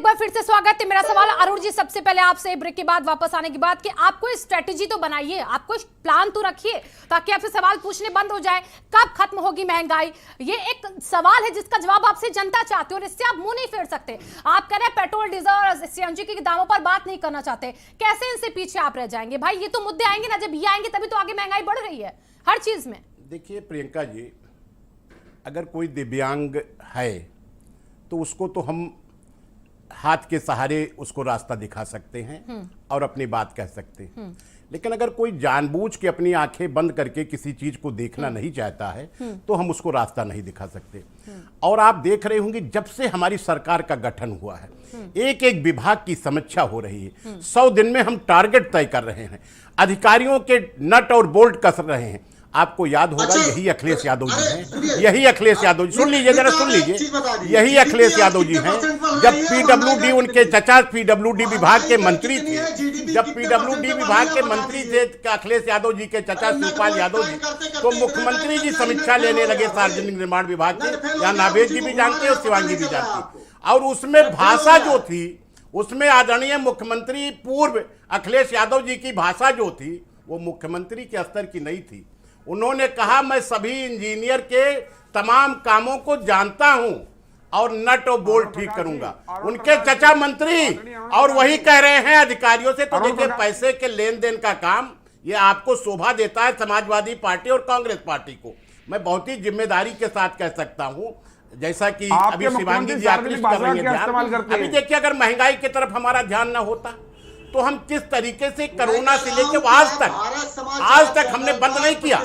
बार फिर से स्वागत है। मेरा सवाल अरुण जी, सबसे पहले आपसे ब्रेक के बाद वापस आने के बाद कि आप कोई स्ट्रेटेजी तो बनाइए, आप कोई प्लान तो रखिए ताकि आपसे सवाल पूछने बंद हो जाए। कब खत्म होगी महंगाई, ये एक सवाल है जिसका जवाब आपसे जनता चाहती है और इससे आप मुंह नहीं फेर सकते। आप कह रहे हैं पेट्रोल डीजल और सीएनजी के दामों पर बात नहीं करना चाहते, कैसे इनसे पीछे आप रह जाएंगे? भाई ये तो मुद्दे आएंगे ना, जब ये आएंगे तभी तो आगे महंगाई बढ़ रही है हर चीज में। देखिए प्रियंका जी, अगर कोई दिव्यांग है तो उसको तो हम हाथ के सहारे उसको रास्ता दिखा सकते हैं और अपनी बात कह सकते हैं, लेकिन अगर कोई जानबूझ के अपनी आंखें बंद करके किसी चीज को देखना नहीं चाहता है तो हम उसको रास्ता नहीं दिखा सकते। और आप देख रहे होंगे जब से हमारी सरकार का गठन हुआ है एक एक विभाग की समीक्षा हो रही है। 100 दिन में हम टारगेट तय कर रहे हैं, अधिकारियों के नट और बोल्ट कस रहे हैं। आपको याद होगा यही अखिलेश यादव जी हैं, यही अखिलेश यादव जी, सुन लीजिए जरा, सुन लीजिए, यही अखिलेश यादव जी हैं। जब पीडब्ल्यूडी, उनके चचा पीडब्ल्यूडी विभाग के मंत्री थे, जब पीडब्ल्यूडी विभाग के मंत्री थे अखिलेश यादव जी के चचा शिवपाल यादव जी, तो मुख्यमंत्री जी समीक्षा लेने लगे सार्वजनिक निर्माण विभाग के। यहाँ नावेद जी भी जानते और शिवांगी भी जानती, और उसमें भाषा जो थी, उसमें आदरणीय मुख्यमंत्री पूर्व अखिलेश यादव जी की भाषा जो थी वो मुख्यमंत्री के स्तर की नहीं थी। उन्होंने कहा मैं सभी इंजीनियर के तमाम कामों को जानता हूं और नट और बोल्ट ठीक करूंगा। उनके चचा मंत्री और वही कह रहे हैं अधिकारियों से। तो देखिए पैसे के लेन देन का काम ये आपको शोभा देता है समाजवादी पार्टी और कांग्रेस पार्टी को। मैं बहुत ही जिम्मेदारी के साथ कह सकता हूं, जैसा कि अभी शिवांगी जी आकृष्ट कर रही है। अभी देखिए अगर महंगाई की तरफ हमारा ध्यान न होता तो हम किस तरीके से कोरोना से लेकर आज तक हमने बंद नहीं किया।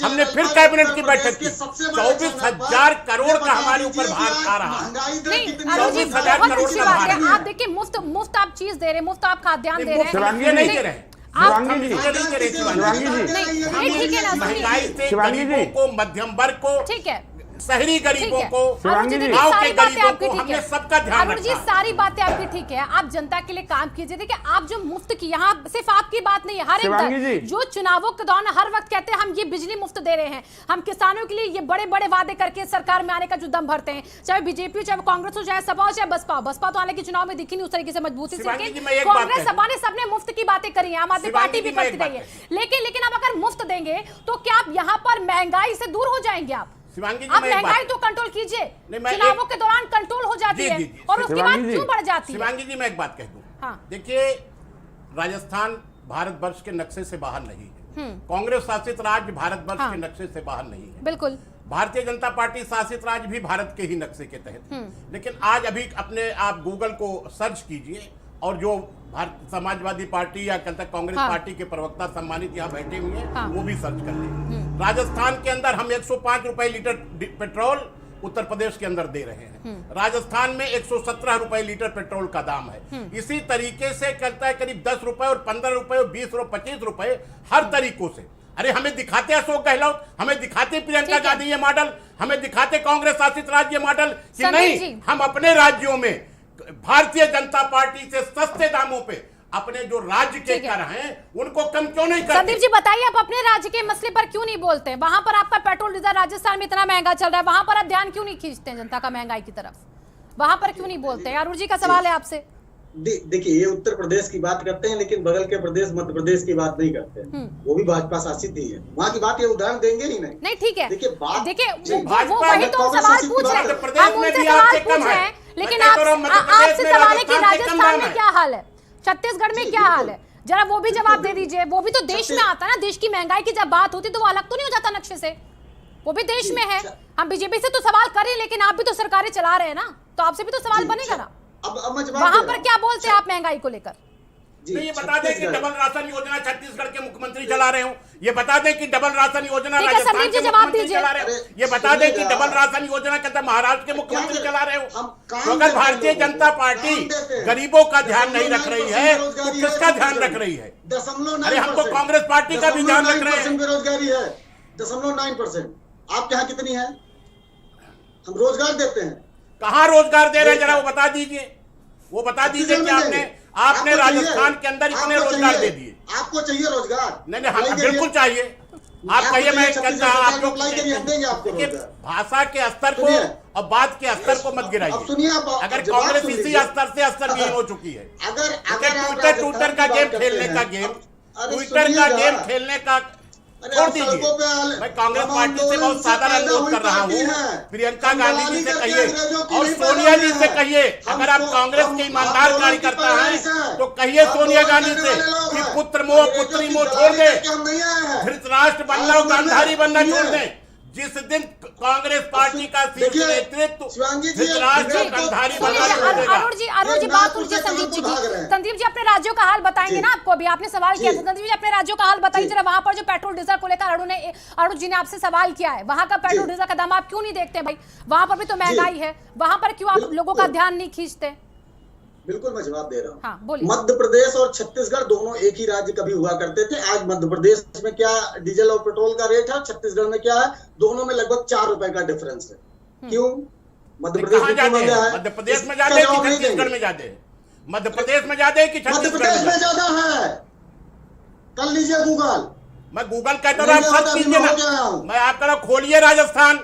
हमने फिर कैबिनेट की बैठक की, 24,000 करोड़ का हमारे ऊपर भार आ रहा है। 24,000 करोड़ का भार है। आप देखिए मुफ्त आप चीज दे रहे, मुफ्त आप खाद्यान्न दे रहे हैं, नहीं दे रहे। महंगाई से गरीबों को, मध्यम वर्ग को, ठीक है, शहरी गरीबों को, गांव के गरीबों को, हमने सबका ध्यान रखा। जी सारी बातें आपकी ठीक है, आप जनता के लिए काम कीजिए। देखिए आप जो मुफ्त की, यहाँ सिर्फ आपकी बात नहीं है, हर एक जो चुनावों के दौरान हर वक्त कहते हैं हम ये बिजली मुफ्त दे रहे हैं, हम किसानों के लिए ये बड़े बड़े वादे करके सरकार में आने का जो दम भरते हैं, चाहे बीजेपी हो, चाहे कांग्रेस हो, चाहे सपा हो, चाहे बसपा। बसपा तो हालांकि चुनाव में दिखी नहीं उस तरीके से मजबूती से, कांग्रेस सपा ने सबने मुफ्त की बातें करी है, आम आदमी पार्टी भी करती रही है। लेकिन अब अगर मुफ्त देंगे तो क्या आप यहाँ पर महंगाई से दूर हो जाएंगे? आप महंगाई तो कंट्रोल कीजिए, चुनावों के दौरान कंट्रोल हो जाती है और उसके बाद क्यों बढ़ जाती है? शिवांगी जी मैं एक बात कह दूं, देखिए राजस्थान भारतवर्ष के नक्शे से बाहर नहीं है, कांग्रेस शासित राज्य भारतवर्ष के नक्शे से बाहर नहीं है, बिल्कुल। भारतीय जनता पार्टी शासित राज्य भी भारत के ही नक्शे के तहत। लेकिन आज अभी अपने आप गूगल को सर्च कीजिए और जो समाजवादी पार्टी या कांग्रेस पार्टी के प्रवक्ता सम्मानित यहाँ बैठे हुए हैं वो भी सर्च कर लें। राजस्थान के अंदर हम 105 रुपए लीटर पेट्रोल उत्तर प्रदेश के अंदर दे रहे हैं, राजस्थान में 117 रुपए लीटर पेट्रोल का दाम है। इसी तरीके से करता है करीब 10 रुपए और 15 रुपए और 20 और 25 रुपए हर तरीकों से। अरे हमें दिखाते अशोक गहलोत, हमें दिखाते प्रियंका गांधी ये मॉडल, हमें दिखाते कांग्रेस शासित राज्य मॉडल कि नहीं हम अपने राज्यों में भारतीय जनता पार्टी से सस्ते दामों पे अपने जो राज्य के कर हैं उनको कम क्यों नहीं करते? संदीप जी बताइए, आप अपने राज्य के मसले पर क्यों नहीं बोलते? वहां पर आपका पेट्रोल डीजल राजस्थान में इतना महंगा चल रहा है, वहां पर आप ध्यान क्यों नहीं खींचते हैं जनता का महंगाई की तरफ? वहां पर क्यों नहीं बोलते? अरुण जी का सवाल है आपसे। देखिए ये उत्तर प्रदेश की बात करते हैं लेकिन बगल के प्रदेश मध्य प्रदेश की बात नहीं करते हैं, वो भी भाजपा शासित ही है, वहाँ की बात ये उदाहरण देंगे ही नहीं। ठीक है, देखिए वो वही तो सवाल पूछ रहे हैं, हम उनसे सवाल पूछ रहे हैं, लेकिन आपसे सवाल है कि राजस्थान में क्या हाल है, छत्तीसगढ़ में क्या हाल है, जरा वो भी जवाब दे दीजिए। वो भी तो देश में आता है ना, देश की महंगाई की जब बात होती तो वो अलग तो नहीं हो जाता नक्शे से, वो भी देश में है। हम बीजेपी से तो सवाल करें लेकिन आप भी तो सरकारें चला रहे हैं ना, तो आपसे भी तो सवाल बनेगा ना। वहां पर क्या बोलते हैं आप महंगाई को लेकर? ये बता दें कि डबल राशन योजना छत्तीसगढ़ के मुख्यमंत्री चला रहे हो, ये बता दें कि डबल राशन योजना राजस्थान के मुख्यमंत्री चला रहे हो, ये बता दें कि डबल राशन योजना कहते महाराष्ट्र के मुख्यमंत्री चला रहे हो। तो अगर भारतीय जनता पार्टी गरीबों का ध्यान नहीं रख रही है तो किसका ध्यान रख रही है? अरे हम तो कांग्रेस पार्टी का भी ध्यान रख रहे हैं। बेरोजगारी है 0.9%, आपके यहाँ कितनी है? हम रोजगार देते हैं, कहाँ रोजगार दे रहे हैं? जरा वो बता दीजिए, वो बता दीजिए कि आपने राजस्थान के अंदर इतने रोजगार दे दिए। आपको चाहिए रोजगार? नहीं हमें बिल्कुल चाहिए। आप कहिए, मैं आपको भाषा के स्तर को और बात के स्तर को मत गिराइए। सुनिए, अगर कांग्रेस इसी स्तर से विहीन हो चुकी है, अगर ट्विटर का गेम खेलने का गेम, ट्विटर का गेम खेलने का छोड़ दीजिए। मैं कांग्रेस पार्टी से बहुत साधारण अनुरोध कर रहा हूँ, प्रियंका गांधी जी से कहिए और सोनिया जी से कहिए, अगर आप कांग्रेस के ईमानदार कार्यकर्ता हैं तो कहिए सोनिया गांधी से कि पुत्र मोह पुत्री मोह छोड़ दे, धृतराष्ट्र बनना और गांधारी बनना छोड़ दे। जिस दिन कांग्रेस पार्टी का शीर्ष नेतृत्व धृतराष्ट्र और गांधारी बनना छोड़ेगा। अरुण जी बात सुनिए संदीप जी की। संदीप जी अपने राज्यों का हाल बताएंगे ना, आपको अभी आपने सवाल किया था। संदीप जी अपने राज्यों का हाल बताइए जरा, वहां पर जो पेट्रोल डीजल को लेकर अरुण जी ने आपसे सवाल किया है, वहां का पेट्रोल डीजल का दाम आप क्यों नहीं देखते भाई? वहां पर भी तो महंगाई है, वहां पर क्यों आप लोगों का ध्यान नहीं खींचते? बिल्कुल, मैं जवाब दे रहा हूँ। हाँ, बोलिए। मध्य प्रदेश और छत्तीसगढ़ दोनों एक ही राज्य कभी हुआ करते थे। आज मध्य प्रदेश में क्या डीजल और पेट्रोल का रेट है, छत्तीसगढ़ में क्या है, दोनों में लगभग 4 रुपए का डिफरेंस है। क्यों? मध्य प्रदेश में मध्य प्रदेश में ज्यादा है कि छत्तीसगढ़ में ज्यादा है? मध्य प्रदेश में ज्यादा है कि मध्य प्रदेश में ज्यादा है? कर लीजिए गूगल। मैं गूगल कहता हूँ, आप सर्च कीजिए ना। मैं आप कह रहा खोलिए राजस्थान,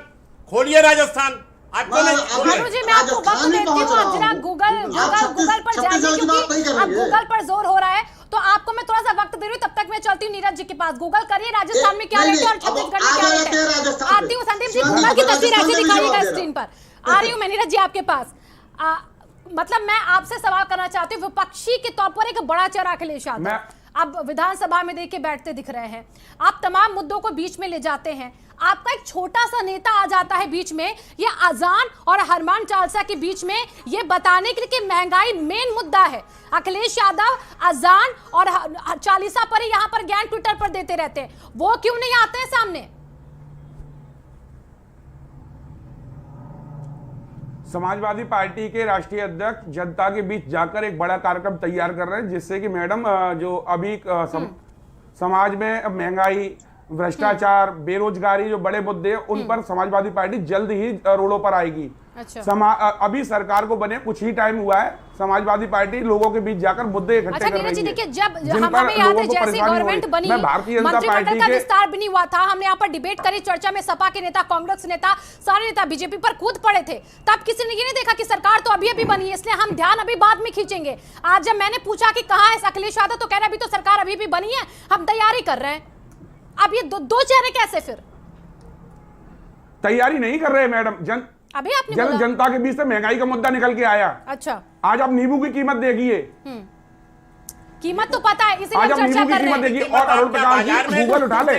खोलिए राजस्थान। अरुण जी मैं आपको वक्त देती हूँ, जरा गूगल पर जाइए, क्योंकि अब गूगल पर जोर हो रहा है, तो आपको मैं थोड़ा सा वक्त दे रही हूँ। तब तक मैं चलती हूँ नीरज जी के पास। गूगल करिए राजस्थान में क्या रेट है और छत्तीसगढ़ में क्या रेट है। आती हूँ संदीप जी, गूगल की तस्वीर ऐसी दिखाइएगा स्क्रीन पर। आ रही हूँ मैं नीरज जी आपके पास। मतलब मैं आपसे सवाल करना चाहती हूँ, विपक्षी के तौर पर एक बड़ा चेहरा अखिलेश यादव अब विधानसभा में देखिए बैठते दिख रहे हैं। आप तमाम मुद्दों को बीच में ले जाते हैं, आपका एक छोटा सा नेता आ जाता है बीच में, ये अजान और हनुमान चालीसा के बीच में, ये बताने के लिए कि महंगाई मेन मुद्दा है। अखिलेश यादव अजान और चालीसा पर ही यहाँ पर ज्ञान ट्विटर पर देते रहते हैं, वो क्यों नहीं आते हैं सामने? समाजवादी पार्टी के राष्ट्रीय अध्यक्ष जनता के बीच जाकर एक बड़ा कार्यक्रम तैयार कर रहे हैं, जिससे कि मैडम जो अभी समाज में महंगाई, भ्रष्टाचार, बेरोजगारी जो बड़े मुद्दे हैं, उन पर समाजवादी पार्टी जल्द ही रोडों पर आएगी। अच्छा। अभी सरकार को बने कुछ ही टाइम हुआ है, समाजवादी पार्टी लोगों के बीच जाकर मुद्दे इकट्ठे कर रही है। देखिए जब हमें याद है जैसे गवर्नमेंट बनी, मंत्रिमंडल का विस्तार भी नहीं हुआ था, हमने यहाँ पर डिबेट करी, चर्चा में सपा के नेता, कांग्रेस नेता, सारे नेता बीजेपी पर कूद पड़े थे। तब किसी ने ये नहीं देखा कि सरकार तो अभी अभी बनी है, इसलिए हम ध्यान अभी बाद में खींचेंगे। आज जब मैंने पूछा कि कहाँ है अखिलेश यादव, तो कह रहे अभी तो सरकार अभी भी बनी है, हम तैयारी कर रहे हैं। अब ये दो चेहरे कैसे? फिर तैयारी नहीं कर रहे मैडम। अभी आपने जनता के बीच से महंगाई का मुद्दा निकल के आया। अच्छा, आज आप नींबू की कीमत देखिए, कीमत तो पता है, इसीलिए आज आप नींबू की कीमत देखिए। और अरुण प्रकाश जी गूगल उठा ले,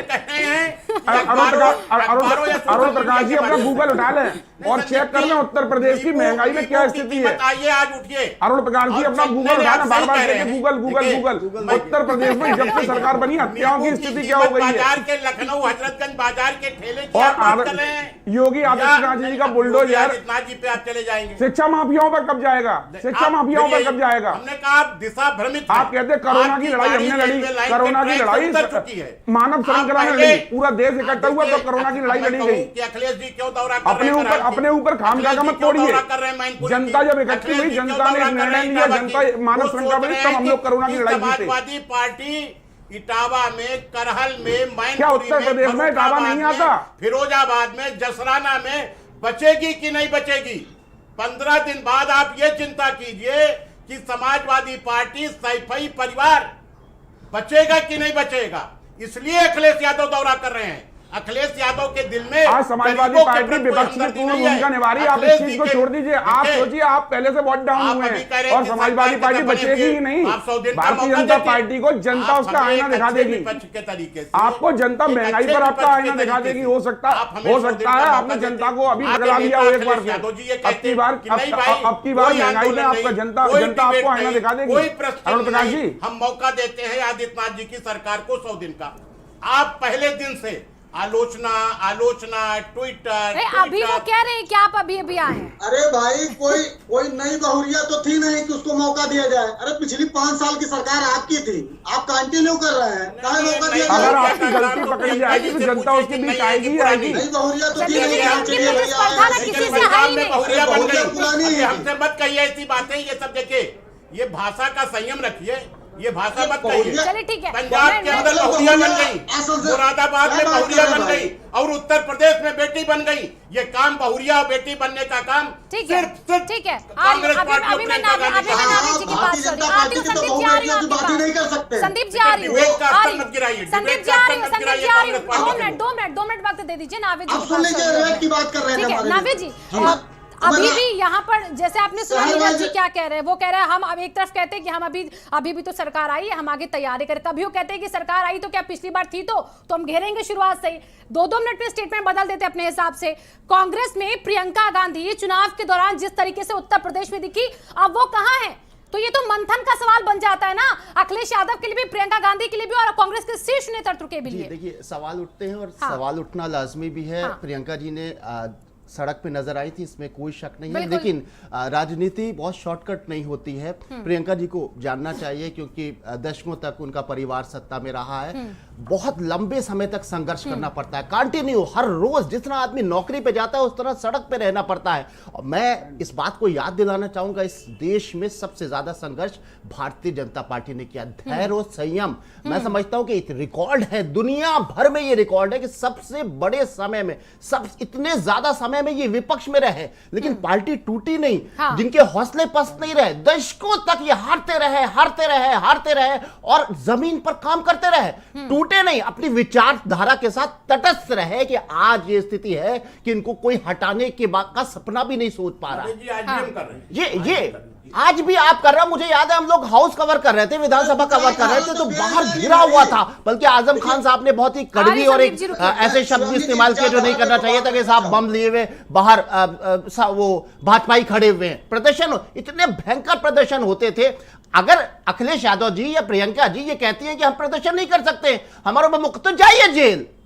अरुण प्रकाश जी अपना गूगल उठा ले और चेक कर लें उत्तर प्रदेश की महंगाई में क्या स्थिति है। आज उठिए अरुण प्रकाश जी अपना गूगल उठाना, बार बार देखिए Google Google Google. Uttar Pradesh में जब से सरकार बनी, हत्याओं की स्थिति क्या हो गई है। बाजार के लखनऊ हजरतगंज बाजार के ठेले और योगी आदित्यनाथ जी का बुलडोजर जी पे आप चले जाएंगे। शिक्षा माफियाओं पर कब जाएगा? शिक्षा माफियाओं पर कब जाएगा? हमने कहा आप दिशा भ्रमित। आप कहते कोरोना की लड़ाई हमने लड़ी, कोरोना की लड़ाई मानव श्रृंखला में लड़ी, पूरा देश इकट्ठा हुआ तो कोरोना की लड़ाई लड़ी गई। अखिलेश जी क्यों दौरा अपने ऊपर खामखा मत तोड़िए। जनता जब इकट्ठी हुई, जनता ने निर्णय लिया, जनता मानव श्रृंखला में, तब हम लोग कोरोना की लड़ाई जीते। समाजवादी पार्टी इटावा में, करहल में, क्या उत्तर प्रदेश में इटावा नहीं आता? फिरोजाबाद में, जसराना में बचेगी कि नहीं बचेगी? 15 दिन बाद आप ये चिंता कीजिए कि समाजवादी पार्टी सैफई परिवार बचेगा कि नहीं बचेगा। इसलिए अखिलेश यादव दौरा कर रहे हैं। अखिलेश यादव के दिल में आज समाजवादी पार्टी विपक्ष की पूर्ण भूमिका निभा रही है। आप इस चीज को छोड़ दीजिए। आप सोचिए, आप पहले से बहुत डाउन हुए हैं और समाजवादी पार्टी बचेगी ही नहीं। भारतीय जनता पार्टी को जनता उसका आईना दिखा देगी के तरीके से। आपको जनता महंगाई पर आपका आईना दिखा देगी। हो सकता है आपने जनता को अभी बदला दिया हो एक बार, अब की बार महंगाई में आपका जनता आपको आईना दिखा देगी। अरुण प्रकाश जी, हम मौका देते हैं आदित्यनाथ जी की सरकार को 100 दिन का। आप पहले दिन से आलोचना ट्विटर अभी वो कह रहे हैं कि आप अभी आए हैं। अरे भाई कोई नई बहुरिया तो थी नहीं कि उसको मौका दिया जाए। अरे पिछली 5 साल की सरकार आपकी थी, आप कंटिन्यू कर रहे हैं, कहाँ मौका दिया जाए? अगर आपकी गलती पकड़ी जाएगी तो जनता उसके बीच आएगी। नई बहुरिया तो थी नहीं, हमसे मत कहिए ऐसी बातें। ये सब देखिए, ये भाषा का संयम रखिए। ये भाषा मत कहिए। चलिए ठीक है, पंजाब के अंदर बहुरिया बन गई, मुरादाबाद में बहुरिया बन गई और उत्तर प्रदेश में बेटी बन गई। ये काम बहुरिया और बेटी बनने का काम ठीक है, ठीक है। कांग्रेस पार्टी अभी मैं नावेद जी की बात कर रही हूँ। संदीप जी आ रही हूँ, संदीप जी आ रही हूँ, संदीप जी आ रही हूँ, संदीप जी आ रही हूँ। 2 मिनट वक्त दे दीजिए नावेद जी। ठीक है नावेद जी, अभी भी यहाँ पर जैसे आपने सुना नीरज जी क्या कह रहे हैं, वो कह रहे हैं हम अब एक तरफ कहते हैं कि हम अभी भी तो सरकार आई है, हम आगे तैयारी करें, कभी वो कहते हैं कि सरकार आई तो क्या पिछली बार थी तो हम घेरेंगे शुरुआत से ही। 2 मिनट में स्टेटमेंट बदल देते अपने हिसाब से। कांग्रेस में प्रियंका गांधी चुनाव के दौरान जिस तरीके से उत्तर प्रदेश में दिखी, अब वो कहाँ है? तो ये तो मंथन का सवाल बन जाता है ना, अखिलेश यादव के लिए भी, प्रियंका गांधी के लिए भी और कांग्रेस के शीर्ष नेतृत्व के लिए। देखिए सवाल उठते हैं और सवाल उठना लाजमी भी है। प्रियंका जी ने सड़क पे नजर आई थी, इसमें कोई शक नहीं है, लेकिन राजनीति बहुत शॉर्टकट नहीं होती है। प्रियंका जी को जानना चाहिए क्योंकि दशकों तक उनका परिवार सत्ता में रहा है, बहुत लंबे समय तक संघर्ष करना पड़ता है, कंटिन्यू हर रोज जिस तरह आदमी नौकरी पे जाता है उस तरह सड़क पे रहना पड़ता है। और मैं इस बात को याद दिलाना चाहूंगा, इस देश में सबसे ज्यादा संघर्ष भारतीय जनता पार्टी ने किया। धैर्य और संयम, मैं समझता हूं कि एक रिकॉर्ड है, दुनिया भर में ये रिकॉर्ड है कि सबसे बड़े समय में, सब इतने ज्यादा समय में ये विपक्ष में रहे लेकिन पार्टी टूटी नहीं। जिनके हौसले पस्त नहीं रहे, दशकों तक ये हारते रहे और जमीन पर काम करते रहे, टूटे नहीं, अपनी विचारधारा के साथ तटस्थ रहे कि आज ये स्थिति है कि इनको कोई हटाने के बाद का सपना भी नहीं सोच पा रहा। ये आज भी आप कर रहे हो। मुझे याद है हम लोग हाउस कवर कर रहे थे, विधानसभा कवर कर रहे थे, तो बाहर घिरा हुआ था, बल्कि आजम खान साहब ने बहुत ही कड़वी और एक ऐसे शब्द इस्तेमाल किए जो नहीं करना चाहिए था कि साहब बम लिए हुए बाहर वो भाजपाई खड़े हुए हैं, प्रदर्शन, इतने भयंकर प्रदर्शन होते थे। अगर अखिलेश यादव जी या प्रियंका जी ये कहती हैं कि हम प्रदर्शन नहीं कर सकते, हमारे में मुक्त, तो जाइए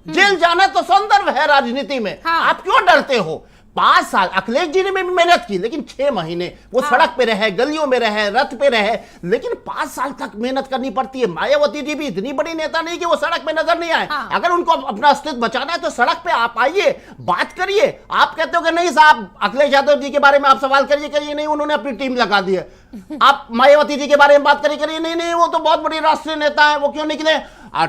जेल जाना तो संदर्भ है राजनीति में। आप क्यों डरते हो? 5 साल अखिलेश जी ने भी मेहनत की, लेकिन 6 महीने वो सड़क पे रहे, गलियों में रहे, रथ पे रहे, लेकिन 5 साल तक मेहनत करनी पड़ती है। मायावती जी भी इतनी बड़ी नेता नहीं कि वो सड़क पे नजर नहीं आए। अगर उनको अपना अस्तित्व बचाना है तो सड़क पे आप आइए, बात करिए। आप कहते हो कि नहीं साहब अखिलेश यादव जी के बारे में आप सवाल करिए, नहीं उन्होंने अपनी टीम लगा दी है। आप मायावती जी के बारे में बात करिए, नहीं वो तो बहुत बड़ी राष्ट्रीय नेता है, वो क्यों निकले,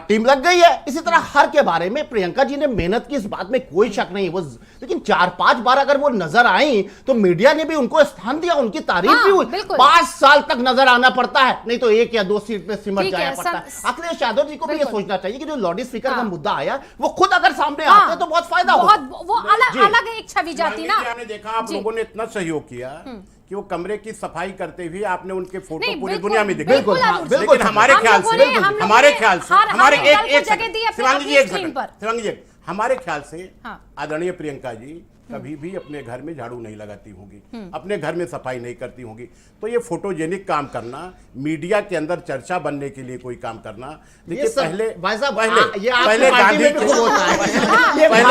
टीम लग गई है। इसी तरह हर के बारे में प्रियंका जी ने मेहनत की, इस बात में कोई शक नहीं। वो लेकिन 4-5 बार अगर वो नजर आई तो मीडिया ने भी उनको स्थान दिया, उनकी तारीफ भी हुई। 5 साल तक नजर आना पड़ता है, नहीं तो 1 या 2 सीट पे सिमट जाया पड़ता है। अखिलेश यादव जी को भी ये सोचना चाहिए कि जो लाउड स्पीकर का मुद्दा आया वो खुद अगर सामने आते तो बहुत फायदा होगा। वो अलग एक छवि जाती ना। आपने देखा, आप लोगों ने इतना सहयोग किया कि वो कमरे की सफाई करते हुए आपने उनके फोटो पूरी दुनिया में दिखे। लेकिन हमारे ख्याल से हमारे हमारे ख्याल से आदरणीय प्रियंका जी कभी भी अपने घर में झाड़ू नहीं लगाती होंगी, अपने घर में सफाई नहीं करती होंगी। तो ये फोटोजेनिक काम करना, मीडिया के अंदर चर्चा बनने के लिए कोई काम करना, देखिए पहले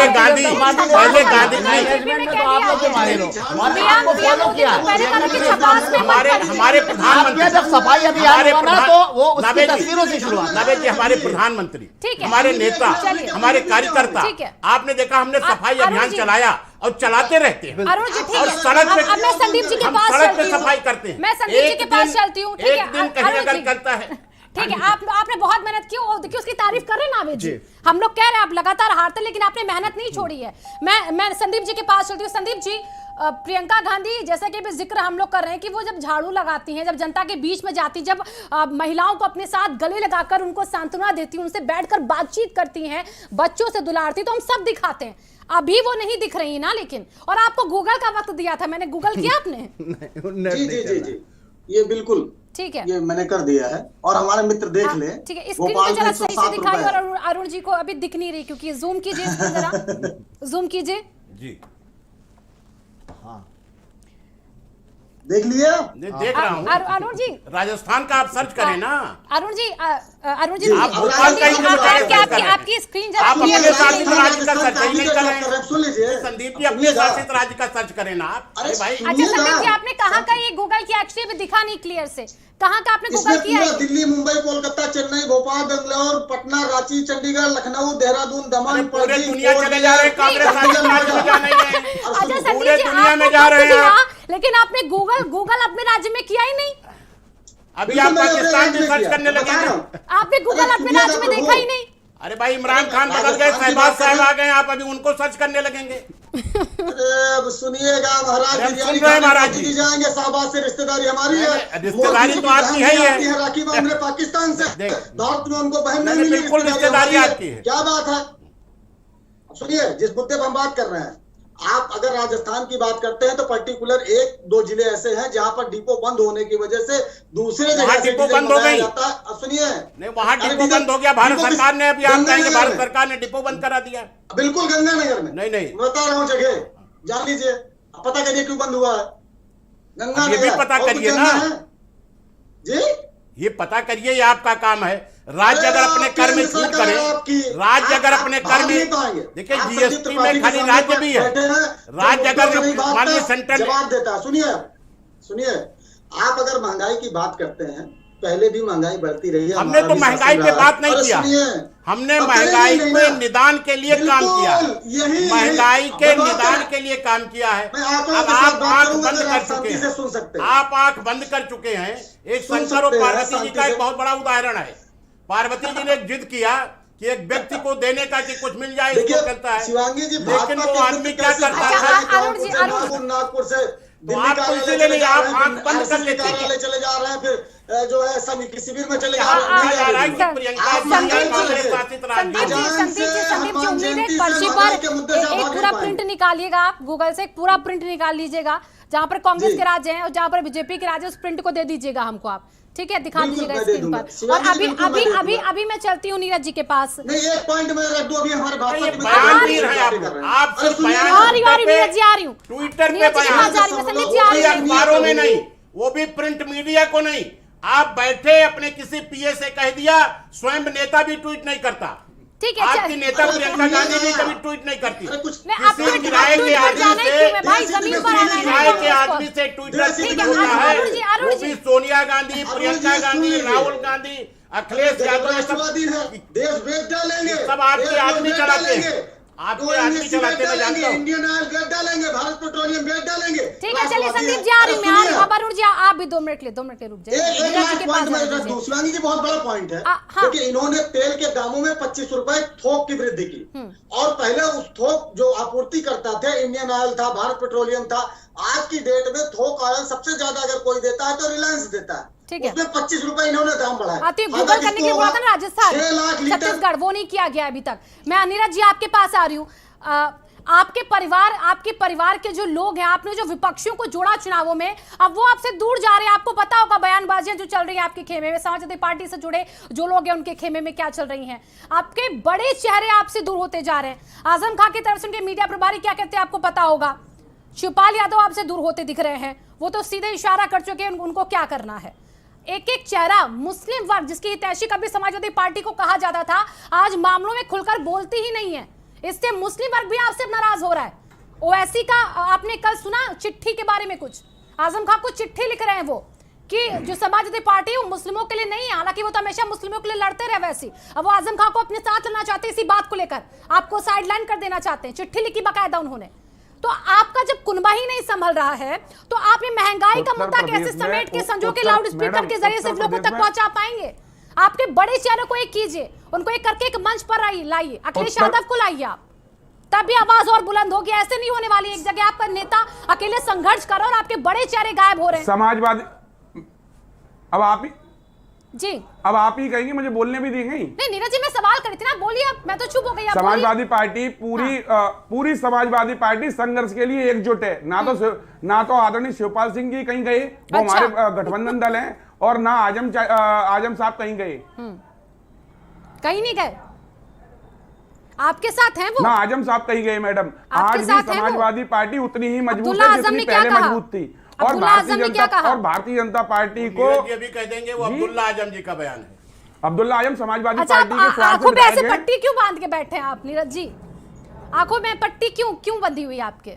गांधी हमारे प्रधानमंत्री, हमारे नेता, हमारे कार्यकर्ता, आपने देखा हमने सफाई अभियान चलाया और चलाते रहते हैं। अरुण जी ठीक है, और सड़क पे अब मैं संदीप जी के पास सड़क पे सफाई करते हैं, मैं संदीप जी के पास चलती हूँ। एक दिन कहीं अगर करता है, ठीक है, आपने बहुत मेहनत की, देखिए उसकी तारीफ कर रहे हैं नावेद जी। हम लोग कह रहे हैं आप लगातार हारते, लेकिन आपने मेहनत नहीं छोड़ी है। मैं संदीप जी के पास चलती हूँ। संदीप जी, प्रियंका गांधी जैसा कि भी जिक्र हम लोग कर रहे हैं कि वो जब झाड़ू लगाती हैं, जब जनता के बीच में जाती, जब महिलाओं को अपने साथ गले लगाकर उनको सांत्वना देती, उनसे बैठकर बातचीत करती हैं, बच्चों से दुलारती, तो हम सब दिखाते हैं। अभी वो नहीं दिख रही ना, लेकिन और आपको गूगल का वक्त दिया था, मैंने गूगल किया आपने? जी ये बिल्कुल ठीक है, ये मैंने कर दिया है और हमारे मित्र देख ले। ठीक है, स्क्रीन पे जरा सही से दिखाइए। और अरुण जी को अभी दिख नहीं रही क्योंकि जूम कीजिए, जरा जूम कीजिए जी। देख लिया? देख रहा हूँ। अरुण जी, राजस्थान का आप सर्च करें ना। अरुण जी आप भोपाल का आपकी स्क्रीन जरा, आप अपने शासित राज्य का सर्च ही नहीं कर रहे हैं। सुन लीजिए संदीप जी, अपने शासित राज्य का सर्च करें ना आप। अरे भाई, अच्छा संदीप जी, आपने कहाँ का ये गूगल किया? एक्चुअली अभी दिखा नहीं क्लियर से, कहाँ का आपने गूगल किया है? दिल्ली, मुंबई, कोलकाता, चेन्नई, भोपाल, बेंगलोर, पटना, रांची, चंडीगढ़, लखनऊ, देहरादून, दमन, पूरे दुनिया चले जा रहे हैं, कांग्रेस राज्य में जाने हैं। अच्छा संदीप पूरे जी, दुनिया में जा रहे हैं, लेकिन आपने गूगल अपने राज्य में किया ही नहीं। अभी बिल्कुल आप मैंने अपने पाकिस्तान राज्य में में सर्च किया, करने बता लगेंगे। रहा हूं। आपने गूगल अपने दुनिया राज्य का में देखा ही नहीं। अरे भाई इमरान खान बदल गए, राजस्थान की शहबाज बात साहब करें। आ गए, आप अभी उनको सर्च करने लगेंगे। अरे अब सुनिएगा महाराज, अरे हम बिरयानी सुन रहे हैं खाने महाराज मोदी जी। जी जाएंगे, शाहबाज से रिश्तेदारी हमारी है। नहीं, रिश्तेदारी मोदी जी तो की आपकी बहन है ही है। आती है राखी बांधने पाकिस्तान से, देख। भारत में उनको बहन नहीं, नहीं मिली, बिल्कुल रिश्तेदारी हमारी आपकी है। क्या बात है? अब सुनिए, जिस मुद्दे पर हम बात कर रहे हैं, आप अगर राजस्थान की बात करते हैं तो पर्टिकुलर 1-2 जिले ऐसे हैं जहां पर डिपो बंद होने की वजह से दूसरे वहाँ जगह से डिपो डीजल बंद हो मंगाया गई। जाता है। अब सुनिए, नहीं, वहां अरे डिपो डीजल- बंद हो गया, भारत डिपो सरकार ने, अभी आप गंगानगर कहेंगे भारत में। सरकार ने डिपो बंद करा दिया। बिल्कुल गंगानगर में। नहीं, नहीं। बता रहा हूँ जगह, जान लीजिए, अब पता करिए क्यों बंद हुआ है। अब ये भी पता और कुछ करिए जानना ना। है? जी, ये पता करिए, ये आपका काम है। राज्य अरे अगर अपने आप कर में केंद्र छूट सरकार करे, आपकी, राज्य अगर आप अपने भाग कर नहीं में, पाएंगे। देखिए आप जीएसटी संयुक्त में पार्टी के खाली सामने राज्य भी है, बैठे हैं, राज्य जो अगर मुद्दों से नहीं भागता, मान लीजिए सेंट्रल, जवाब देता है। सुनिए, आप अगर महंगाई की बात करते हैं, पहले भी महंगाई बढ़ती रही है। हमने तो महंगाई पे बात नहीं किया, हमने महंगाई पे निदान के लिए काम किया, महंगाई के निदान के लिए काम किया है। अब आप आंख बंद कर चुके हैं, आप आंख बंद कर चुके हैं। एक शंकर और पार्वती जी का एक बहुत बड़ा उदाहरण है। पार्वती जी ने एक जिद किया कि एक व्यक्ति को देने का कि कुछ मिल जाए, इसको करता है, शिवांगी जी, लेकिन वो आदमी क्या करता अच्छा, है, अरुण जी, अरुण। नागपुर से तो आप तो इसीलिए नहीं, आप आंख बंद कर लेते हैं। कार्यालय चले जा रहे हैं, फिर जो है सैनिक शिविर में चले जा यहाँ रहे हैं। कहा जा रहा है कि प्रियंका आप जी संदीप या जी, कांग्रेस शासित राज्य संदीप जी उम्मीद है पर्ची पर एक पूरा प्रिंट निकालिएगा, आप गूगल से एक पूरा प्रिंट निकाल लीजिएगा जहां पर कांग्रेस के राज्य हैं और जहां पर बीजेपी के राज्य, उस प्रिंट को दे दीजिएगा हमको आप, ठीक है? दिखा बिल्कुल, दीजिएगा मैं दे स्क्रीन दूंगा। पर। शिवाजी और जी, बिल्कुल मैं दे दूंगा। अभी मैं चलती हूँ नीरज जी के पास। नहीं, एक पॉइंट में रख दो, अभी हमारे भाजपा ये के बयान मित्र भी रहे बातें कर रहे हैं। आप सिर्फ अरे सुनिए बयान ना, आ रही हूँ, नीरज जी आ रही हूँ, ट्विटर पे नीरज जी के बयान, पास जा रही हूँ, संदीप जी आ वो भी रही है। अखबारों में नहीं, वो भी प्रिंट मीडिया को नहीं। आप बैठे अपने किसी पीए से कह दिया, स्वयं नेता भी ट्वीट नहीं करता, ठीक है, आपकी नेता अरे प्रियंका सुनिए गांधी भी ना। कभी ट्वीट नहीं करती। अरे कुछ नहीं, आप किसी ट्वीट किराए के पर आदमी जाना ही से, क्यों है भाई? जमीन पर आना है ना किराए के कांग्रेस को। आदमी से ट्विटर ठीक ट्वीट है, होता है, अरुण जी, अरुण वो जी। भी सोनिया गांधी, अरुण प्रियंका जी, गांधी, सुनिए। राहुल गांधी, अखिलेश यादव, ये सब राष्ट्रवादी है, देश बेच डालेंगे, सब आपके देश आदमी बेच चलाते हैं। डालेंगे। आपके तो आदमी NSC चलाते हैं, मैं बेच जानता हूं। इंडियन ऑयल बेच डालेंगे, भारत पेट्रोलियम बेच डालेंगे। ठीक है, चलिए राष्ट्रवादी संदीप है। जी आ रही हूँ, मैं आ रही हूँ। सुनिए, अब अरुण जी आप भी 2 मिनट के रुक जाइए, एक नीरज जी लाख के पॉइंट पास में जाने रख दीजिए। दूं। शिवांगी जी, बहुत बड़ा पॉइंट है। हाँ। देखिए, इन्होंने तेल के दामों में 25 रुपए थोक की वृद्धि की, और पहले उस थोक जो आपूर्ति करता थे, इंडियन ऑयल था, भारत पेट्रोलियम था। आज की डेट में थोक ऑयल सबसे ज्यादा अगर कोई देता है तो रिलायंस देता है, ठीक है। उसमें 25 रुपए इन्होंने दाम बढ़ाया। आती है गूगल करने के लिए बोला था ना, राजस्थान 6 लाख लीटर। छत्तीसगढ़, वो नहीं किया गया अभी तक। मैं नीरज जी आपके पास आ रही हूँ। आपके परिवार के जो लोग हैं, आपने जो विपक्षियों को जोड़ा चुनावों में, अब वो आपसे दूर जा रहे हैं। आपको पता होगा बयानबाजियां जो चल रही है आपके खेमे में, समाजवादी पार्टी से जुड़े जो लोग हैं उनके खेमे में क्या चल रही हैं। आपके बड़े चेहरे आपसे दूर होते जा रहे हैं। आजम खान की तरफ से उनके मीडिया प्रभारी क्या कहते हैं आपको पता होगा। शिवपाल यादव आपसे दूर होते दिख रहे हैं, वो तो सीधे इशारा कर चुके हैं उनको क्या करना है। एक एक चेहरा, मुस्लिम वर्ग जिसकी हितैषी कभी समाजवादी पार्टी को कहा जाता था, आज मामलों में खुलकर बोलती ही नहीं है। इससे मुस्लिम वर्ग भी आपसे नाराज हो रहा है। ओवैसी का आपने कल सुना चिट्ठी के बारे में, कुछ आजम खान को चिट्ठी लिख रहे हैं वो, कि जो समाजवादी पार्टी है वो मुस्लिमों के लिए नहीं है। हालांकि वो तो हमेशा मुस्लिमों के लिए लड़ते रहे वैसी, अब वो आजम खान को अपने साथ लेना चाहते हैं इसी बात को लेकर, आपको साइडलाइन कर देना चाहते हैं। चिट्ठी लिखी बाकायदा उन्होंने। तो आपका जब कुनबा ही नहीं संभल रहा है तो आप ये महंगाई का मुद्दा कैसे समेट के संजो के लाउड स्पीकर के जरिए सिर्फ लोगों तक पहुंचा पाएंगे? आपके बड़े चेहरे को एक कीजिए, उनको एक करके एक मंच पर लाइए, अखिलेश यादव को लाइए आप, तभी आवाज और बुलंद होगी। ऐसे नहीं होने वाली एक जगह आपका नेता अकेले संघर्ष कर रहा और आपके बड़े चेहरे गायब हो रहे हैं। समाजवादी, अब आप ही जी, अब आप ही कहेंगे, मुझे बोलने भी दी गई। नहीं नीरज जी, मैं सवाल करी थी ना, बोलिए अब, मैं तो चुप हो गई। आप समाजवादी पार्टी पूरी समाजवादी पार्टी संघर्ष के लिए एकजुट है। ना तो आदरणीय शिवपाल सिंह जी कहीं गए, वो अच्छा। हमारे गठबंधन दल हैं, और ना आजम साहब कहीं गए, कहीं नहीं गए, आपके साथ हैं वो। ना आजम साहब कहीं गए मैडम। आपके आज साथ भी हैं वो? समाजवादी पार्टी उतनी ही मजबूत अब्दुल्ला है आजम जितनी ने क्या पहले कहा? मजबूत थी। और अब्दुल्ला आजम ने क्या कहा? भारतीय जनता पार्टी को नीरज जी अभी कह देंगे वो अब्दुल्ला आजम जी का बयान है। अब्दुल्ला आजम समाजवादी अच्छा, पार्टी के आप स्वार्थ आंखों से पे ऐसे विधायक हैं। पट्टी क्यों बांध के बैठे हैं आप नीरज जी? आंखों में पट्टी क्यों बंधी हुई है आपके?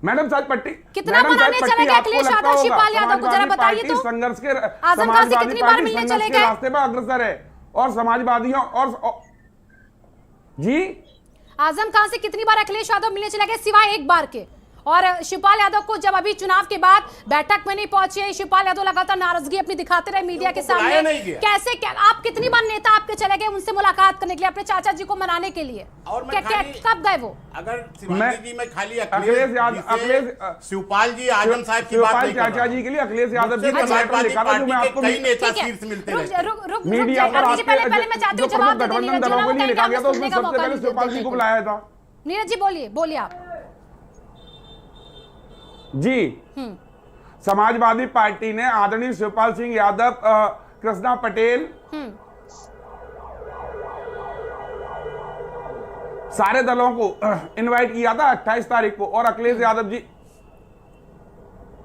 मैडम साथ पट्टी कितना मैडम, मनाने साथ चले पट्टी गए आपको अखिलेश लगता यादव, होगा। शिवपाल यादव को, जरा समाजवादी बताइए पार्टी तो। संघर्ष के आजम खान से कितनी बार मिलने चले गए? रास्ते पर अग्रसर है, और समाजवादियों और जी आजम खान से कितनी बार अखिलेश यादव मिलने चले गए सिवाय एक बार के? और शिवपाल यादव को जब अभी चुनाव के बाद बैठक में नहीं पहुंचे, शिवपाल यादव लगातार नाराजगी अपनी दिखाते रहे मीडिया के सामने। कैसे क्या आप कितनी बार नेता आपके चले गए उनसे मुलाकात करने के लिए, अपने चाचा जी को मनाने के लिए, कब गए वो? अगर शिवांगी जी मैं खाली अखिलेश शिवपाल जी आजम साहब की बात नहीं कर रहा, चाचा जी के लिए अखिलेश यादव जी कई नेता शीर्ष मिलते हैं मीडिया पर, पहले मैं चाहती हूँ जवाब गठबंधन दलों के लिए लिखा गया था, उसमें सबसे पहले शिवपाल जी को बुलाया था। नीरज जी बोलिए आप। जी, समाजवादी पार्टी ने आदरणीय शिवपाल सिंह यादव, कृष्णा पटेल, सारे दलों को इनवाइट किया था 28 तारीख को। और अखिलेश यादव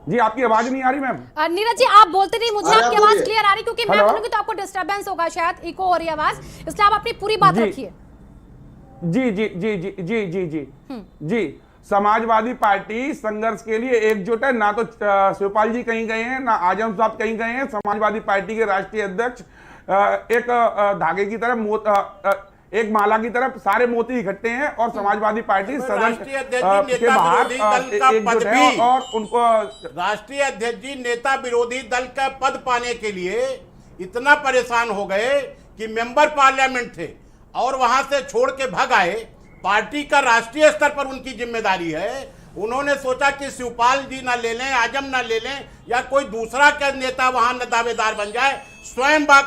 जी आपकी आवाज नहीं आ रही मैम? नीरज जी आप बोलते नहीं, मुझे आपकी आवाज क्लियर आ रही, क्योंकि मैं बोलूंगी तो आपको डिस्टरबेंस होगा, शायद इको हो रही है आवाज, इसलिए आप अपनी पूरी बात रखिए। जी जी जी जी जी जी जी जी समाजवादी पार्टी संघर्ष के लिए एकजुट है। ना तो शिवपाल जी कहीं गए हैं, ना आजम साहब कहीं गए हैं। समाजवादी पार्टी के राष्ट्रीय अध्यक्ष एक धागे की तरफ, एक माला की तरफ सारे मोती इकट्ठे हैं और समाजवादी पार्टी सदन के बाहर एकजुट है। और उनको राष्ट्रीय अध्यक्ष जी नेता विरोधी दल का पद पाने के लिए इतना परेशान हो गए कि मेंबर पार्लियामेंट थे और वहां से छोड़ के भाग आए। पार्टी का राष्ट्रीय स्तर पर उनकी जिम्मेदारी है। उन्होंने सोचा कि शिवपाल जी ना ले लें, आजम ना ले लें, या कोई दूसरा का नेता वहां न दावेदार बन जाए। स्वयं बा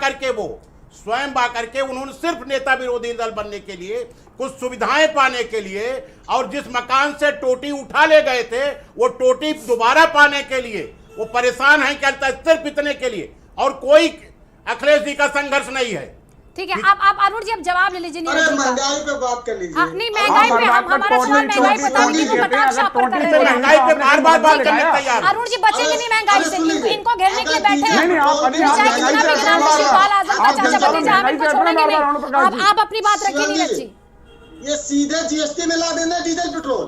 करके उन्होंने सिर्फ नेता विरोधी दल बनने के लिए, कुछ सुविधाएं पाने के लिए, और जिस मकान से टोटी उठा ले गए थे वो टोटी दोबारा पाने के लिए वो परेशान है, कहता है सिर्फ इतने के लिए। और कोई अखिलेश जी का संघर्ष नहीं है। ठीक है, आप अरुण जी अब जवाब ले लीजिए। महंगाई पे बात कर लीजिए। नहीं, महंगाई पे हमारा सवाल महंगाई पे था, लेकिन वो कटाक्ष आप पर कर रहे हैं। महंगाई पे बार-बार बात करने तैयार। अरुण जी बचेंगे नहीं महंगाई से, इनको घेरने के लिए बैठे हैं। नहीं आप शिवपाल आजम का चाचा भतीजा हम इनको छोड़ेंगे नहीं। आप अपनी बात रखिए नीरज जी। ये सीधे जीएसटी में ला देना डीजल पेट्रोल,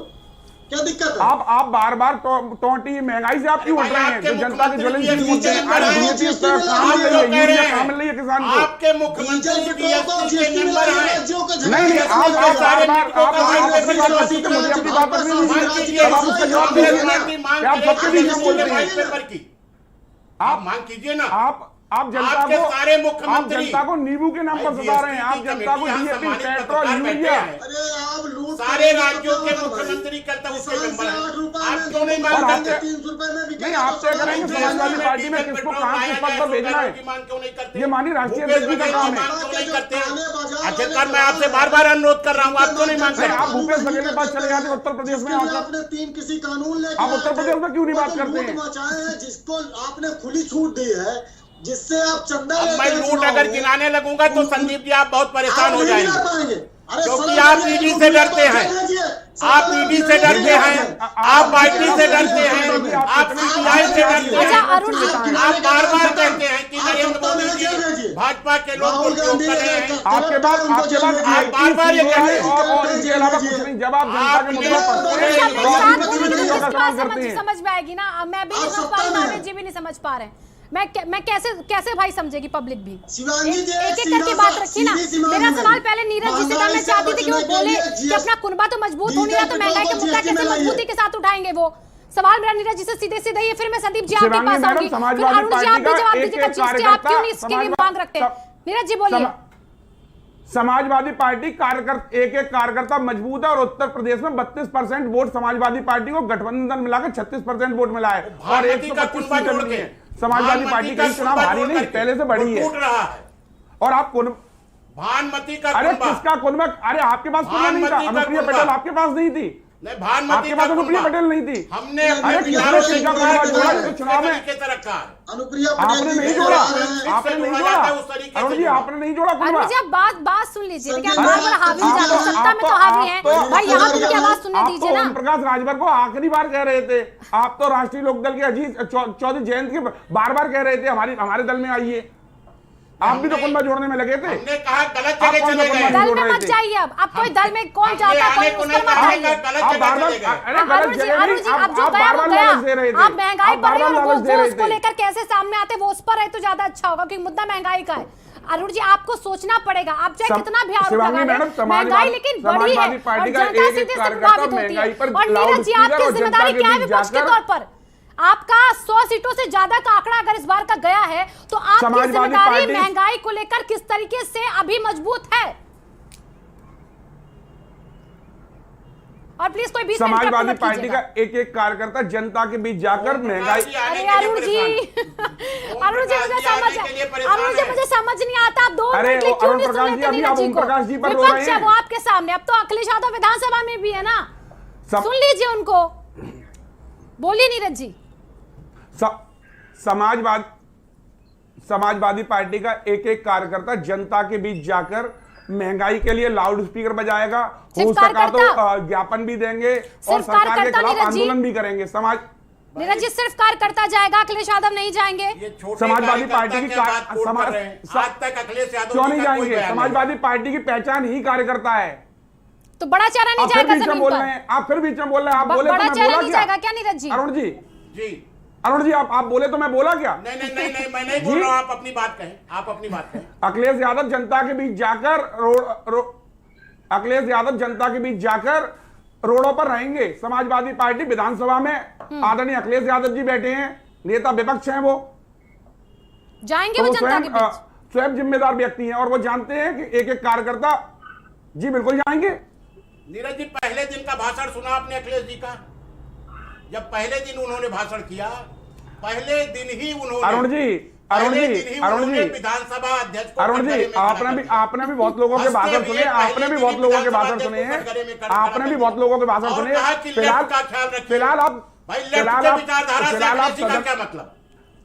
क्या दिक्कत है? आप बार-बार टोटी महंगाई से आप क्यों उठ रहे हैं? जो जनता के ज्वलनशील मुद्दे हैं, यूरिया काम ले किसान को। आपके मुख्यमंत्री नहीं आप सारे मुझे अपनी बात करनी, आप उसका जवाब दे दीजिए। आप सबके बीच में बोल रहे हैं, आप मांग कीजिए ना। आप जनता को नींबू के नाम पर सता रहे हैं। आप जनता को डीएपी, पेट्रोल, यूरिया, सारे राज्यों के मुख्यमंत्री करता उसके मेंबर हैं। आप क्यों नहीं मांग करते? 300 रुपए में नहीं आप तय करेंगे समाजवादी पार्टी में किसको कहां किस पद पर भेजना है। ये माननीय राष्ट्रीय अध्यक्ष जी का काम है। आखिरकार मैं आपसे बार-बार अनुरोध कर रहा हूँ, आप क्यों नहीं मांगते? आप भूपेश बघेल के पास चले जाते उत्तर प्रदेश में, आपने 3 किसी कानून लेकर आप उत्तर प्रदेश में क्यों नहीं बात करते हैं? जिसको आपने खुली छूट दी है, जिससे आप चंदा मैं लूट अगर गिनाने लगूंगा तो संदीप जी आप बहुत परेशान हो जाएंगे, क्योंकि आप ईडी से डरते हैं, आप ईडी से डरते हैं, आप आईटी से डरते हैं, आप सीबीआई से डरते हैं। आप बार-बार कहते हैं कि नरेंद्र मोदी जी भाजपा के लोग उपयोग कर रहे हैं। आपके बाद आप बार-बार ये कहते हैं और इसके अलावा कुछ नहीं। जब आप जनता के मुद्दों पर समझ में आएगी ना, मैं भी नहीं समझ पा रही, नारायण जी भी नहीं समझ पा रहे हैं। मैं कैसे भाई समझेगी पब्लिक भी? एक एक करके बात रखी ना। मेरा सवाल पहले नीरज जी से था, मैं चाहती थी कि वो बोले कि अपना कुनबा तो मजबूत होने है, तो महंगाई के मुद्दा कैसे मजबूती के साथ उठाएंगे वो सवाल। मेरा नीरज जी से सीधे ही, फिर मैं संदीप जी आपके पास आऊंगी, फिर अरुण जी आप भी जवाब दीजिएगा। जिससे आप क्यों नहीं इसके लिए मांग रखते हैं? नीरज जी बोलिए। समाजवादी पार्टी एक कार्यकर्ता मजबूत है और उत्तर प्रदेश में 32% वोट समाजवादी पार्टी को गठबंधन मिलाकर 36% वोट मिला है और 125 सीटें मिली है। समाजवादी पार्टी कहीं चुनाव हारी नहीं, पहले से बढ़ी है। और आप भानुमति का अरे किसका कुनबा? अरे आपके पास कुनबा नहीं था, अनुप्रिया पटेल आपके पास नहीं थी, आपके पास अनुप्रिया पटेल नहीं थी। हमने चुनाव में आपने नहीं जोड़ा, अरुण जी आपने नहीं जोड़ा कुनबा। बात सुन लीजिए, सत्ता में तो हावी है भाई, यहाँ तो उनकी आवाज सुनने दीजिए ना। ओम प्रकाश राजभर को आखिरी बार कह रहे थे, आप तो राष्ट्रीय लोकदल के अजीत चौधरी जयंत के बार कह रहे थे हमारे दल में आइए। आप भी तो कुनबा जोड़ने में लगे थे। हमने कहा गलत जगह चले गए, दल में मत जाइए। अब कोई दल में कौन जाता है, कोई उस पर मत जाइए। अरुण जी आप जो गया वो गया। आप महंगाई पर रहे और वो उसको लेकर कैसे सामने आते वो उस पर है तो ज्यादा अच्छा होगा, क्योंकि मुद्दा महंगाई का है। अरुण जी आपको सोचना पड़ेगा, आप चाहे कितना भी आरोप लगा लें, महंगाई लेकिन बढ़ी है और जनता सीधे से प्रभावित होती है। और नीरज जी आपकी जिम्मेदारी क्या है विपक्ष के तौर पर? आपका 100 सीटों से ज्यादा का आंकड़ा अगर इस बार का गया है तो आपकी जिम्मेदारी महंगाई को लेकर किस तरीके से अभी मजबूत है? और प्लीज कोई समाजवादी पार्टी का एक एक कार्यकर्ता जनता के बीच जाकर महंगाई। अरे अरुण जी मुझे समझ नहीं आता, आप 2 मिनट क्यों नहीं सुन लेते नीरज जी को? विपक्ष है वो आपके सामने, अब तो अखिलेश यादव विधानसभा में भी है ना, सुन लीजिए उनको, बोलिए नीरज जी। समाजवादी पार्टी का एक एक कार्यकर्ता जनता के बीच जाकर महंगाई के लिए लाउड स्पीकर बजाएगा, हो सका तो ज्ञापन भी देंगे और सरकार के खिलाफ आंदोलन भी करेंगे। नीरज जी सिर्फ कार्यकर्ता जाएगा, अखिलेश यादव नहीं जाएंगे? समाजवादी पार्टी की क्यों नहीं जाएंगे? समाजवादी पार्टी की पहचान ही कार्यकर्ता है। तो बड़ा चेहरा नहीं जाएगा जमीन पर? आप फिर बीच में बोल रहे हैं, आप बोले बड़ा चेहरा नहीं जाएगा क्या नीरज जी? अरुण जी आप बोले तो मैं बोला क्या? नहीं मैं नहीं बोल रहा हूं, आप अपनी बात कहें, आप अपनी बात कहें। अखिलेश यादव जनता के बीच जाकर अखिलेश यादव जनता के बीच जाकर रोडों पर रहेंगे। समाजवादी पार्टी विधानसभा में आदरणीय अखिलेश यादव जी बैठे हैं, नेता विपक्ष हैं, वो जाएंगे, वो जनता के बीच स्वयं जिम्मेदार व्यक्ति हैं और वो जानते हैं कि एक एक कार्यकर्ता जी बिल्कुल जाएंगे। नीरज जी पहले दिन का भाषण सुना आपने अखिलेश जी का? जब पहले दिन उन्होंने भाषण किया, पहले दिन ही उन्होंने अरुण जी विधानसभा अध्यक्ष को आपने भी बहुत लोगों के भाषण सुने, आपने भी बहुत लोगों के भाषण सुने हैं, आपने भी बहुत लोगों के भाषण सुने। फिलहाल आप क्या मतलब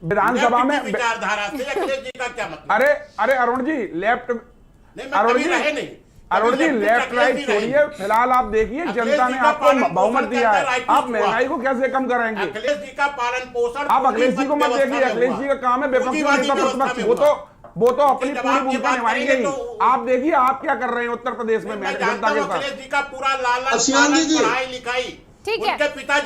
विधानसभा में विचारधारा से अखिलेश जी का क्या मतलब? अरे अरुण जी अरुण जी लेफ्ट राइट छोड़िए, फिलहाल आप देखिए जनता ने आपको बहुमत दिया है, आप महंगाई को कैसे कम करेंगे? अखिलेश जी का पालन पोषण आप अखिलेश जी को मत देखिए, अखिलेश जी का काम है विपक्ष वो तो अपनी पूरी भूमिका निभाएंगे ही। आप देखिए आप क्या कर रहे हैं उत्तर प्रदेश में जनता के साथ। अखिलेश जी का पूरा पढ़ाई लिखाई, ठीक है, उनके पिताजी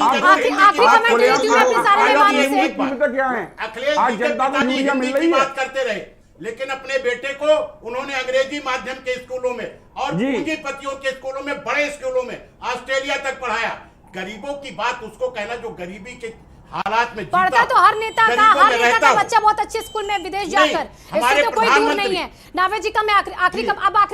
क्या है, आज जनता को यूरिया मिल रही है, बात करते रहे, लेकिन अपने बेटे को उन्होंने अंग्रेजी माध्यम के स्कूलों में और पूंजीपतियों के स्कूलों में, बड़े स्कूलों में ऑस्ट्रेलिया तक पढ़ाया। गरीबों की बात उसको कहना जो गरीबी के हालात में पढ़ता तो हर नेता का बच्चा बहुत अच्छे स्कूल में विदेश जाकर, इससे तो कोई दूर नहीं है। नावेद जी का मैं आखिरी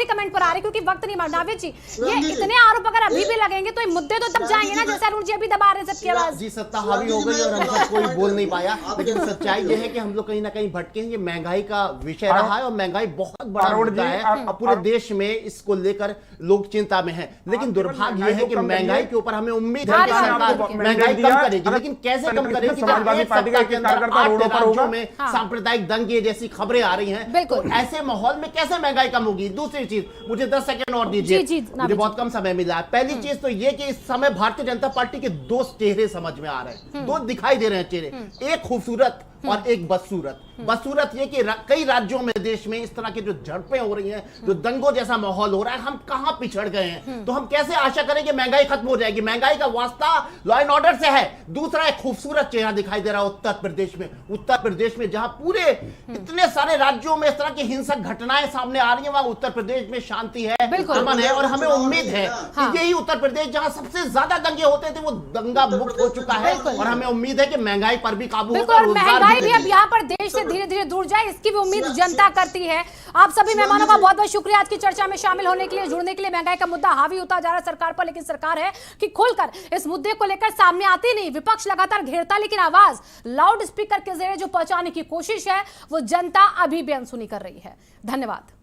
कमेंट पर आ रही क्योंकि वक्त नहीं। नावेद जी ये इतने आरोप अगर अभी भी लगेंगे तो ये मुद्दे तो तब जाएंगे ना जैसे अरुण जी अभी दबा रहे सबकी आवाज। जी सत्ता हावी हो गई और हम सब कोई बोल नहीं पाया, लेकिन सच्चाई ये है कि हम लोग कहीं ना कहीं भटके हैं। ये महंगाई का विषय रहा है और महंगाई बहुत बड़ा मुद्दा है और पूरे देश में इसको लेकर लोग चिंता में है। लेकिन दुर्भाग्य ये है कि महंगाई के ऊपर हमें उम्मीद है कि सरकार महंगाई कम करेगी, लेकिन कैसे कम करेगी? समाजवादी पार्टी का कार्यकर्ता रोडों पर होगा में सांप्रदायिक दंगे जैसी खबरें आ रही हैं, तो ऐसे माहौल में कैसे महंगाई कम होगी? दूसरी चीज, मुझे 10 सेकंड और दीजिए, मुझे बहुत कम समय मिला है। पहली चीज तो ये कि इस समय भारतीय जनता पार्टी के 2 चेहरे समझ में आ रहे हैं, 2 दिखाई दे रहे हैं चेहरे, एक खूबसूरत और एक बदसूरत। बदसूरत ये कि कई राज्यों में देश में इस तरह की जो झड़पें हो रही हैं, जो दंगों जैसा माहौल हो रहा है, हम कहां पिछड़ गए हैं? तो हम कैसे आशा करें कि महंगाई खत्म हो जाएगी? महंगाई का वास्ता लॉ एंड ऑर्डर से है। दूसरा एक खूबसूरत चेहरा दिखाई दे रहा है उत्तर प्रदेश में। उत्तर प्रदेश में जहां पूरे इतने सारे राज्यों में इस तरह की हिंसक घटनाएं सामने आ रही है, वहां उत्तर प्रदेश में शांति है, अमन है और हमें उम्मीद है कि यही उत्तर प्रदेश जहां सबसे ज्यादा दंगे होते थे वो दंगा मुक्त हो चुका है और हमें उम्मीद है कि महंगाई पर भी काबू होगा, महंगाई भी अब यहाँ पर देश से धीरे धीरे दूर जाए, इसकी भी उम्मीद जनता करती है। आप सभी मेहमानों का बहुत बहुत शुक्रिया आज की चर्चा में शामिल होने के लिए, जुड़ने के लिए। महंगाई का मुद्दा हावी होता जा रहा है सरकार पर, लेकिन सरकार है कि खुलकर इस मुद्दे को लेकर सामने आती नहीं। विपक्ष लगातार घेरता, लेकिन आवाज लाउड स्पीकर के जरिए जो पहुंचाने की कोशिश है वो जनता अभी भी अनसुनी कर रही है। धन्यवाद।